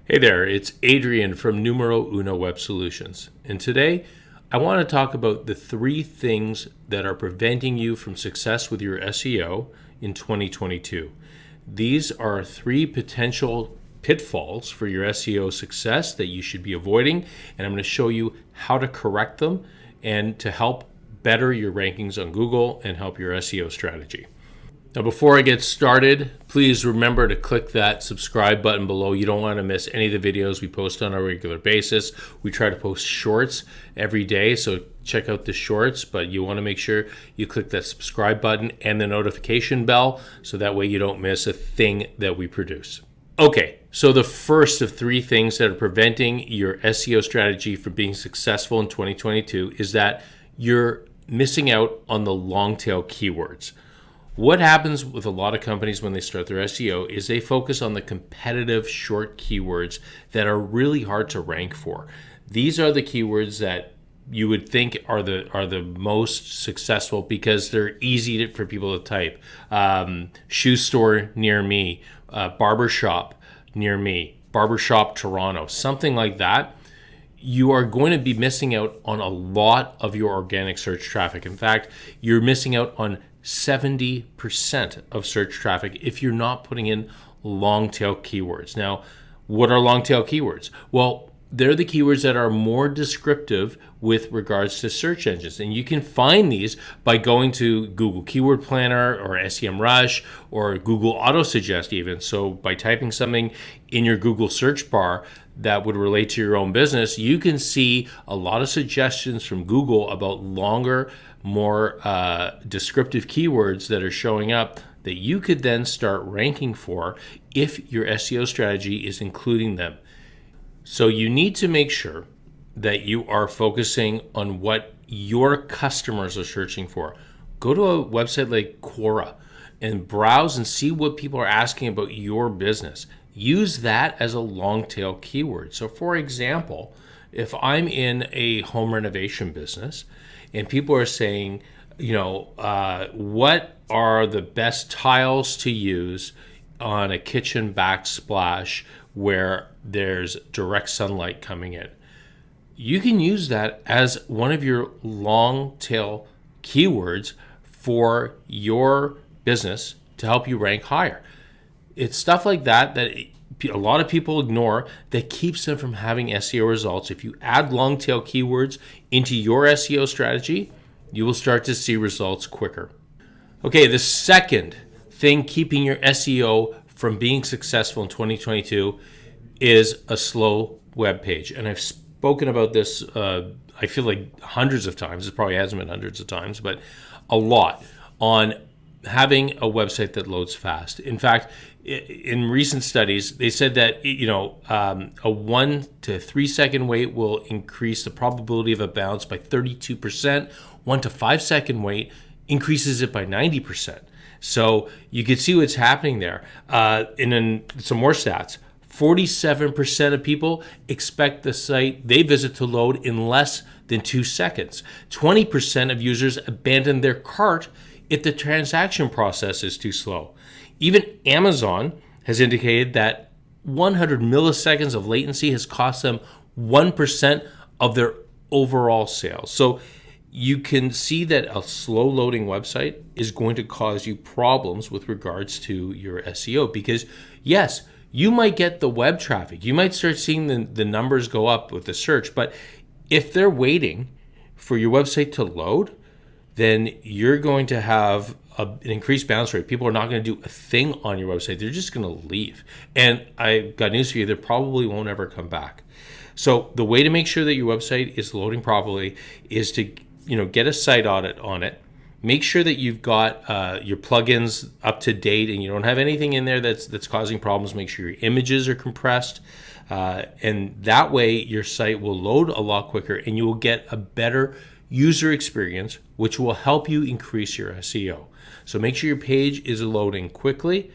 Hey there, it's Adrian from Numero Uno Web Solutions. And today I want to talk about the 3 things that are preventing you from success with your SEO in 2022. These are 3 potential pitfalls for your SEO success that you should be avoiding, and I'm going to show you how to correct them and to help better your rankings on Google and help your SEO strategy. Now, before I get started, please remember to click that subscribe button below. You don't want to miss any of the videos we post on a regular basis. We try to post shorts every day, so check out the shorts, but you want to make sure you click that subscribe button and the notification bell, so that way you don't miss a thing that we produce. Okay, so the first of 3 things that are preventing your SEO strategy from being successful in 2022 is that you're missing out on the long tail keywords. What happens with a lot of companies when they start their SEO is they focus on the competitive short keywords that are really hard to rank for. These are the keywords that you would think are the most successful because they're easy for people to type. Shoe store near me, barbershop near me, barbershop Toronto, something like that. You are going to be missing out on a lot of your organic search traffic. In fact, you're missing out on 70% of search traffic if you're not putting in long tail keywords. Now, what are long tail keywords? Well, they're the keywords that are more descriptive with regards to search engines. And you can find these by going to Google Keyword Planner or SEMrush or Google Auto Suggest even. So by typing something in your Google search bar that would relate to your own business, you can see a lot of suggestions from Google about longer, more descriptive keywords that are showing up that you could then start ranking for if your SEO strategy is including them. So you need to make sure that you are focusing on what your customers are searching for. Go to a website like Quora and browse and see what people are asking about your business. Use that as a long tail keyword. So for example, if I'm in a home renovation business and people are saying, what are the best tiles to use on a kitchen backsplash where there's direct sunlight coming in? You can use that as one of your long tail keywords for your business to help you rank higher. It's stuff like that a lot of people ignore that keeps them from having SEO results. If you add long tail keywords into your SEO strategy, you will start to see results quicker. Okay, the second thing keeping your SEO from being successful in 2022 is a slow web page. And I've spoken about this, I feel like hundreds of times. It probably hasn't been hundreds of times, but a lot on having a website that loads fast. In fact, in recent studies, they said that a 1 to 3 second wait will increase the probability of a bounce by 32%. 1 to 5 second wait increases it by 90%. So you can see what's happening there. And then some more stats. 47% of people expect the site they visit to load in less than 2 seconds. 20% of users abandon their cart if the transaction process is too slow. Even Amazon has indicated that 100 milliseconds of latency has cost them 1% of their overall sales. So you can see that a slow loading website is going to cause you problems with regards to your SEO because, yes, you might get the web traffic. You might start seeing the numbers go up with the search, but if they're waiting for your website to load, then you're going to have an increased bounce rate. People are not going to do a thing on your website. They're just going to leave. And I got news for you, they probably won't ever come back. So the way to make sure that your website is loading properly is to get a site audit on it. Make sure that you've got your plugins up to date and you don't have anything in there that's causing problems. Make sure your images are compressed. And that way your site will load a lot quicker and you will get a better user experience, which will help you increase your SEO. So make sure your page is loading quickly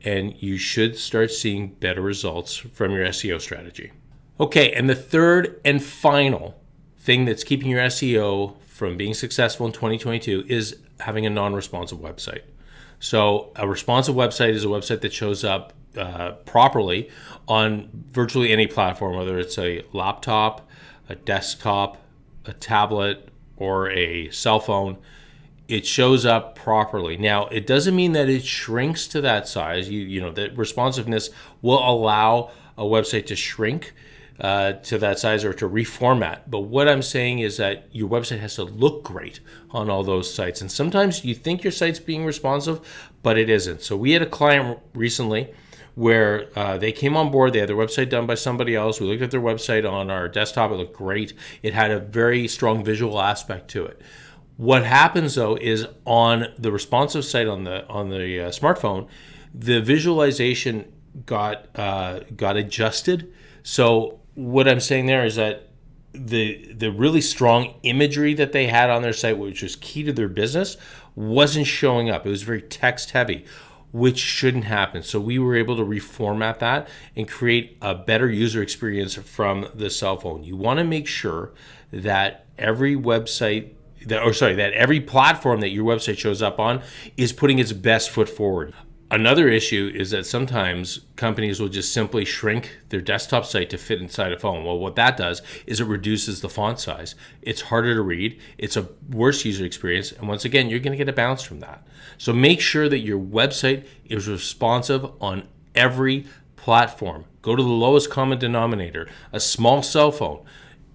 and you should start seeing better results from your SEO strategy. Okay, and the third and final thing that's keeping your SEO from being successful in 2022 is having a non-responsive website. So a responsive website is a website that shows up properly on virtually any platform, whether it's a laptop, a desktop, a tablet, or a cell phone. It shows up properly. Now, it doesn't mean that it shrinks to that size. You know, that responsiveness will allow a website to shrink to that size or to reformat. But what I'm saying is that your website has to look great on all those sites. And sometimes you think your site's being responsive, but it isn't. So we had a client recently where they came on board. They had their website done by somebody else. We looked at their website on our desktop. It looked great. It had a very strong visual aspect to it. What happens though is on the responsive site on the smartphone, the visualization got adjusted. So what I'm saying there is that the really strong imagery that they had on their site, which was key to their business, wasn't showing up. It was very text heavy, which shouldn't happen. So we were able to reformat that and create a better user experience from the cell phone. You want to make sure that every website that every platform that your website shows up on is putting its best foot forward. Another issue is that sometimes companies will just simply shrink their desktop site to fit inside a phone. Well, what that does is it reduces the font size. It's harder to read. It's a worse user experience. And once again, you're going to get a bounce from that. So make sure that your website is responsive on every platform. Go to the lowest common denominator. A small cell phone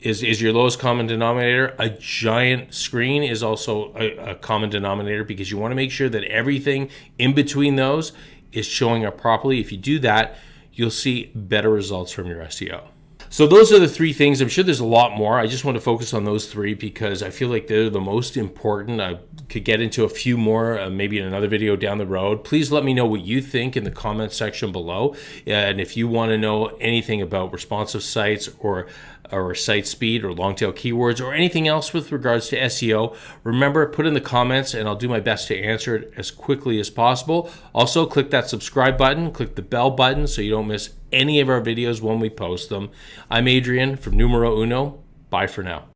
is your lowest common denominator. A giant screen is also a common denominator, because you want to make sure that everything in between those is showing up properly. If you do that, you'll see better results from your SEO. So those are the three things. I'm sure there's a lot more. I just want to focus on those three because I feel like they're the most important. I could get into a few more, maybe in another video down the road. Please let me know what you think in the comments section below. And if you want to know anything about responsive sites or site speed or long tail keywords or anything else with regards to SEO, remember, put in the comments and I'll do my best to answer it as quickly as possible. Also, click that subscribe button, click the bell button so you don't miss any of our videos when we post them. I'm Adrian from Numero Uno. Bye for now.